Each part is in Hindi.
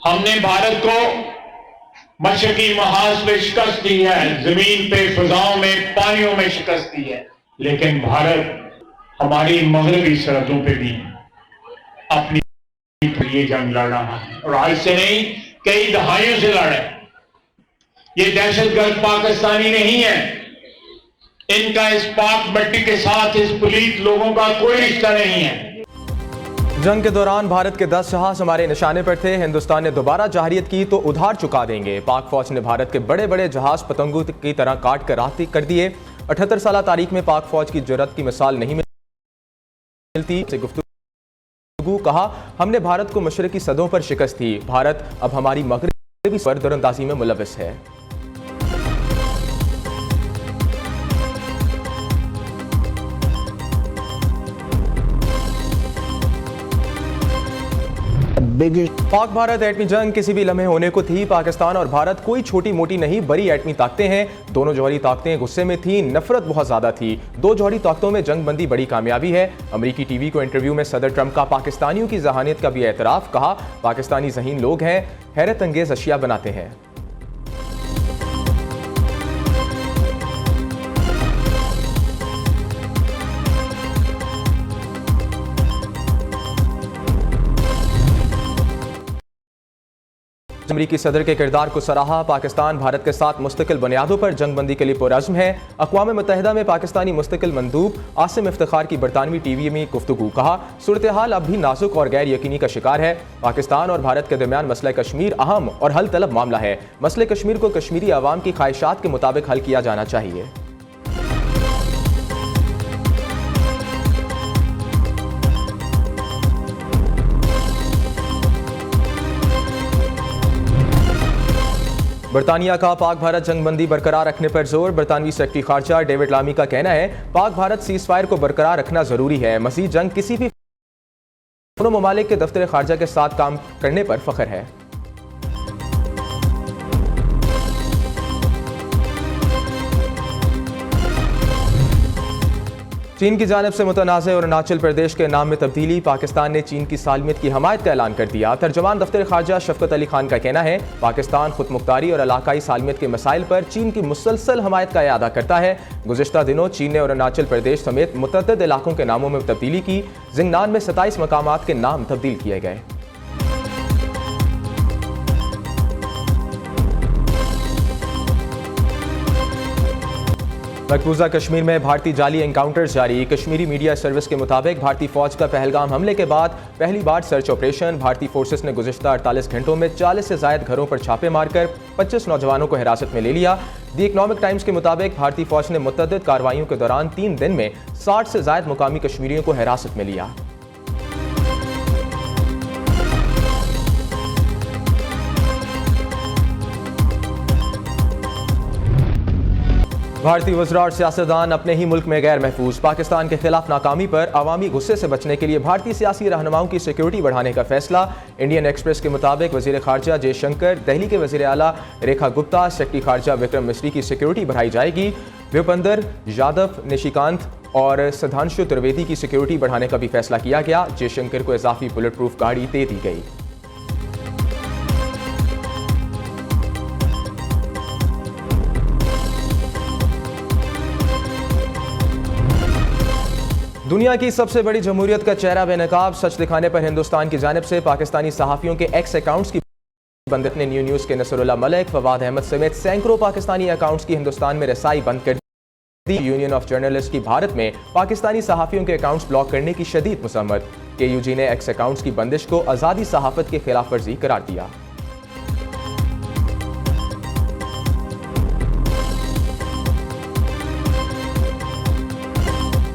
हमने भारत को मशरकी महाज पे शिकस्त दी है, जमीन पे, फिजाओं में, पानियों में शिकस्त दी है, लेकिन भारत हमारी मगरबी सरहदों पे भी अपनी ये जंग लड़ रहा है और आज से नहीं कई दहाइयों से लड़ रहा है। ये दहशतगर्द पाकिस्तानी नहीं है, इनका इस पाक मट्टी के साथ इस पलीत लोगों का कोई रिश्ता नहीं है। जंग के दौरान भारत के 10 जहाज हमारे निशाने पर थे। हिंदुस्तान ने दोबारा जहारियत की तो उधार चुका देंगे। पाक फौज ने भारत के बड़े बड़े जहाज पतंगों की तरह काट कर राख कर दिए। 78 साल तारीख में पाक फौज की जुर्रत की मिसाल नहीं मिलती। गुफ्तगू कहा, हमने भारत को मशरकी सदों पर शिकस्त दी। भारत अब हमारी मगरबी पर दरअंदाजी में मुलविस है। पाक भारत एटमी जंग किसी भी लम्हे होने को थी। पाकिस्तान और भारत कोई छोटी मोटी नहीं, बड़ी एटमी ताकतें हैं। दोनों जौहरी ताकतें गुस्से में थीं, नफरत बहुत ज्यादा थी। दो जौहरी ताकतों में जंग बंदी बड़ी कामयाबी है। अमेरिकी टीवी को इंटरव्यू में सदर ट्रंप का पाकिस्तानियों की जहानियत का भी एतराफ। कहा, पाकिस्तानी ज़हीन लोग हैं, हैरत अंगेज अशिया बनाते हैं। अमेरिकी सदर के किरदार को सराहा। पाकिस्तान भारत के साथ मुस्तकिल बुनियादों पर जंगबंदी के लिए पुरअज़्म है। अक़वाम मुत्तहिदा में पाकिस्तानी मुस्तकिल मंदूब आसिम इफ्तिखार की बरतानवी टीवी में गुफ्तगू। कहा, सूरत हाल अब भी नाजुक और गैर यकीनी का शिकार है। पाकिस्तान और भारत के दरमियान मसला कश्मीर अहम और हल तलब मामला है। मसले कश्मीर को कश्मीरी अवाम की ख्वाहिशात के मुताबिक हल किया जाना चाहिए। बरतानिया का पाक भारत जंगबंदी बरकरार रखने पर जोर। बरतानवी सेक्रेटरी खारजा डेविड लामी का कहना है, पाक भारत सीज फायर को बरकरार रखना जरूरी है। मज़ीद जंग किसी भी दोनों ममालिक के दफ्तर खारजा के साथ काम करने पर फख्र है। चीन की जानिब से मुतनाज़ और अरुणाचल प्रदेश के नाम में तब्दीली। पाकिस्तान ने चीन की सालमियत की हमायत का ऐलान कर दिया। तर्जमान दफ्तर खारजा शफकत अली खान का कहना है, पाकिस्तान खुद मुख्तारी और इलाकाई सालमियत के मसाइल पर चीन की मुसलसल हमायत का इरादा करता है। गुज़िश्ता दिनों चीन ने अरुणाचल प्रदेश समेत मुतअद्दिद इलाकों के नामों में तब्दीली की। जिंगनान में 27 मकामात के नाम तब्दील किए गए। मकबूजा कश्मीर में भारतीय जाली एनकाउंटर्स जारी। कश्मीरी मीडिया सर्विस के मुताबिक भारतीय फौज का पहलगाम हमले के बाद पहली बार सर्च ऑपरेशन। भारतीय फोर्सेस ने गुज़िश्ता 48 घंटों में 40 से ज़ायद घरों पर छापे मारकर 25 नौजवानों को हिरासत में ले लिया। द इकनॉमिक टाइम्स के मुताबिक भारतीय फौज ने मुतअद्दिद कार्रवाइयों के दौरान 3 दिन में 60 से ज़ायद मुकामी कश्मीरियों को हिरासत में लिया। भारतीय वज़रा और सियासतदान अपने ही मुल्क में गैर महफूज। पाकिस्तान के खिलाफ नाकामी पर अवामी गुस्से से बचने के लिए भारतीय सियासी रहनुमाओं की सिक्योरिटी बढ़ाने का फैसला। इंडियन एक्सप्रेस के मुताबिक वज़ीर खारजा जयशंकर, दिल्ली के वज़ीर आला रेखा गुप्ता, सेक्रेटरी खारजा विक्रम मिस्री की सिक्योरिटी बढ़ाई जाएगी। व्युपेंद्र यादव, निशिकांत और सुधांशु त्रिवेदी की सिक्योरिटी बढ़ाने का भी फैसला किया गया। जयशंकर को इजाफी बुलेट प्रूफ गाड़ी दे दी गई। दुनिया की सबसे बड़ी जमहूरियत का चेहरा बेनकाब। सच दिखाने पर हिंदुस्तान की जानिब से पाकिस्तानी सहाफ़ियों के एक्स अकाउंट्स की बंद ने न्यू न्यूज़ के नसरुल्लाह मलिक, फवाद अहमद समेत सैकड़ों पाकिस्तानी अकाउंट्स की हिंदुस्तान में रसाई बंद कर दी। यूनियन ऑफ जर्नलिस्ट की भारत में पाकिस्तानी सहाफ़ियों के अकाउंट्स ब्लॉक करने की शदीद मसम्मत। KUG ने एक्स अकाउंट्स की बंदिश को आज़ादी सहाफ़त की खिलाफ वर्जी करार दिया।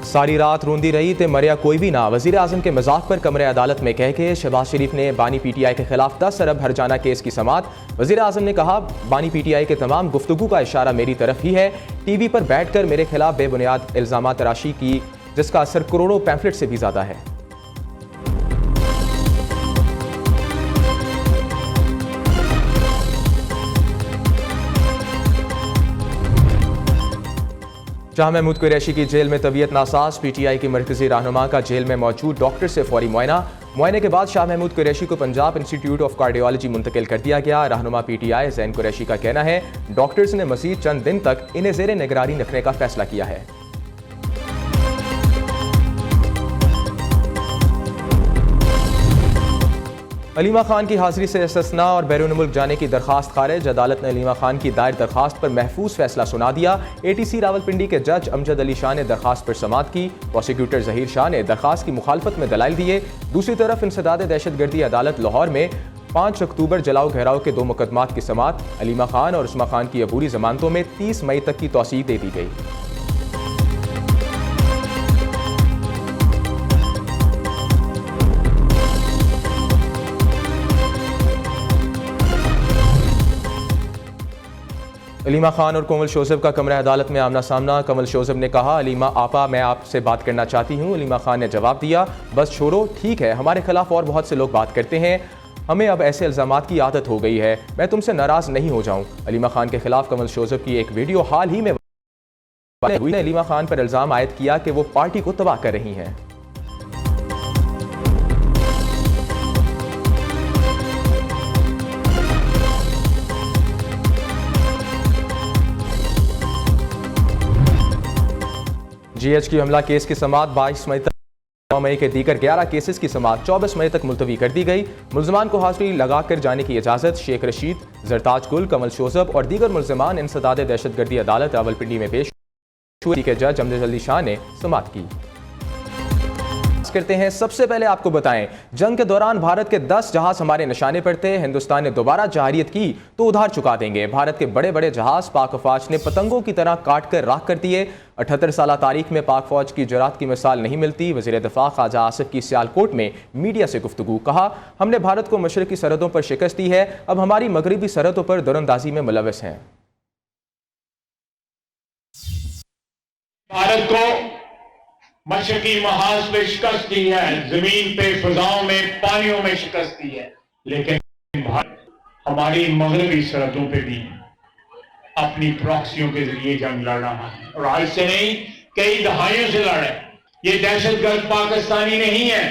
सारी रात रोंदी रही ते मरिया कोई भी ना। वज़ीर आज़म के मजाक पर कमरे अदालत में कह के शहबाज शरीफ ने बानी PTI के खिलाफ 10 अरब हर्जाना केस की समाअत। वज़ीर आज़म ने कहा, बानी PTI के तमाम गुफ्तगू का इशारा मेरी तरफ ही है। TV पर बैठकर मेरे खिलाफ बेबुनियाद इल्ज़ामात तराशी की, जिसका असर करोड़ों पैम्फलेट से भी ज़्यादा है। शाह महमूद कुरैशी की जेल में तबीयत नासाज। PTI की मरकजी रहनुमा का जेल में मौजूद डॉक्टर से फौरी मुआयना। मुआयने के बाद शाह महमूद कुरैशी को पंजाब इंस्टीट्यूट ऑफ कार्डियोलॉजी मुंतकिल कर दिया गया। रहनुमा PTI ज़ैन कुरैशी का कहना है डॉक्टर्स ने मजीद चंद दिन तक इन्हें ज़ेरे निगरानी रखने का फैसला किया है। अलीमा खान की हाजिरी से इस्तिस्ना और बैरून मुल्क जाने की दरखास्त खारिज। अदालत ने अलीमा खान की दायर दरखास्त पर महफूज फैसला सुना दिया। ATC रावलपिंडी के जज अमजद अली शाह ने दरखास्त पर समाअत की। प्रोसिक्यूटर जहीर शाह ने दरखास्त की मुखालफत में दलाइल दिए। दूसरी तरफ इंसदाद दहशतगर्दी अदालत लाहौर में 5 अक्टूबर जलाओ घेराव के 2 मुकदमात की समाअत। अलीमा खान और उस्मा खान की अबूरी जमानतों में 30 मई तक की तौसीक दे दी गई। अलीमा खान और कोमल शोजब का कमरा अदालत में आमना सामना। कमल शोजब ने कहा अलीमा आपा मैं आपसे बात करना चाहती हूँ। अलीमा खान ने जवाब दिया बस छोड़ो, ठीक है, हमारे खिलाफ और बहुत से लोग बात करते हैं, हमें अब ऐसे इल्ज़ामात की आदत हो गई है, मैं तुमसे नाराज़ नहीं हो जाऊँ। अलीमा खान के खिलाफ कमल शोजब की एक वीडियो हाल ही में हुई ने अलीमा खान पर इल्ज़ाम आयद किया कि वो पार्टी को तबाह कर रही हैं। GHQ हमला केस की समाअत 22 मई तक, 9 मई के दीगर 11 केसेस की समाअत 24 मई तक मुलतवी कर दी गई। मुल्ज़मान को हाजिरी लगाकर जाने की इजाज़त शेख रशीद, जरताज गुल, कमल शोजब और दीगर मुल्ज़मान इंसदाद दहशतगर्दी अदालत रावलपिंडी में पेश हुए के जज अमजद अली शाह ने समाअत की। करते हैं सबसे पहले आपको बताएं जंग के दौरान भारत के 10 जहाज हमारे निशाने पर थे। हिंदुस्तान ने दोबारा जहारियत की तो उधार चुका देंगे। भारत के बड़े बड़े जहाज पाक फौज ने पतंगों की तरह काट कर राख कर दिए। 78 साल तारीख में पाक फौज की जुरात की मिसाल नहीं मिलती। वज़ीर दिफा ख्वाजा आसिफ की सियालकोट में मीडिया से गुफ्तगू, कहा हमने भारत को मशरकी सरहदों पर शिकस्त दी है, अब हमारी मगरबी सरहदों पर दरअंदाजी में मुलविस हैं। भारत को मशरकी महाज पे शिकस्त दी है, जमीन पे, फिजाओं में, पानियों में शिकस्त दी है, लेकिन भारत हमारी मगरबी सरहदों पे भी अपनी प्रॉक्सियों के जरिए जंग लड़ रहा है और आज से नहीं कई दहाइयों से लड़ रहे हैं। ये दहशतगर्द पाकिस्तानी नहीं है,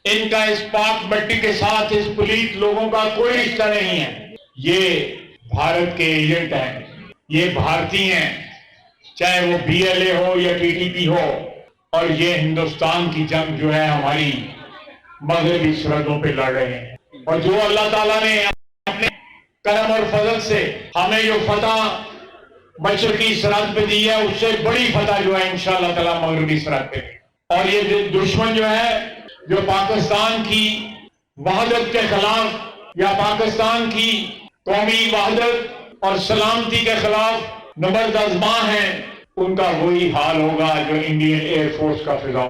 इनका इस पाक मट्टी के साथ इस पुलीत लोगों का कोई रिश्ता नहीं है। ये भारत के एजेंट हैं, ये भारतीय हैं, चाहे वो BLA हो या TTP हो, और ये हिंदुस्तान की जंग जो है हमारी मगरबी सरहदों पे लड़ रहे हैं। और जो अल्लाह ताला ने अपने करम और फजल से हमें जो फतह मशरकी सरहद पे दी है, उससे बड़ी फतह जो है इंशाअल्लाह ताला मगरबी सरहद पे। और ये दुश्मन जो है, जो पाकिस्तान की वहदत के खिलाफ या पाकिस्तान की कौमी वहदत और सलामती के खिलाफ नबर्दज़मा है, उनका वही हाल होगा जो इंडियन एयरफोर्स का फिजा।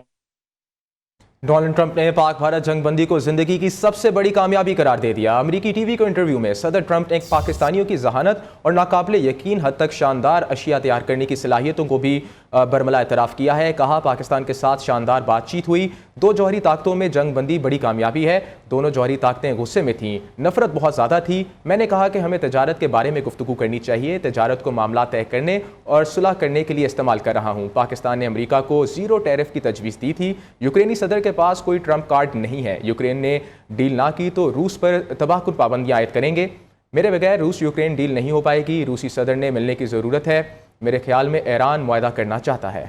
डोनाल्ड ट्रंप ने पाक भारत जंगबंदी को जिंदगी की सबसे बड़ी कामयाबी करार दे दिया। अमेरिकी टीवी को इंटरव्यू में सदर ट्रंप ने पाकिस्तानियों की जहानत और नाकाबिले यकीन हद तक शानदार अशिया तैयार करने की सलाहियतों को भी बरमला एतराफ़ किया है। कहा पाकिस्तान के साथ शानदार बातचीत हुई, 2 जौहरी ताकतों में जंगबंदी बड़ी कामयाबी है। दोनों जौहरी ताकतें गुस्से में थीं, नफरत बहुत ज़्यादा थी। मैंने कहा कि हमें तजारत के बारे में गुफ्तगू करनी चाहिए, तजारत को मामला तय करने और सुलह करने के लिए इस्तेमाल कर रहा हूँ। पाकिस्तान ने अमेरिका को ज़ीरो टैरिफ की तजवीज़ दी थी। यूक्रेनी सदर के पास कोई ट्रंप कार्ड नहीं है। यूक्रेन ने डील ना की तो रूस पर तबाहकुन पाबंदियाँ आयद करेंगे। मेरे बगैर रूस यूक्रेन डील नहीं हो पाएगी। रूसी सदर ने मिलने की ज़रूरत है। मेरे ख्याल में ईरान मुआहदा करना चाहता है।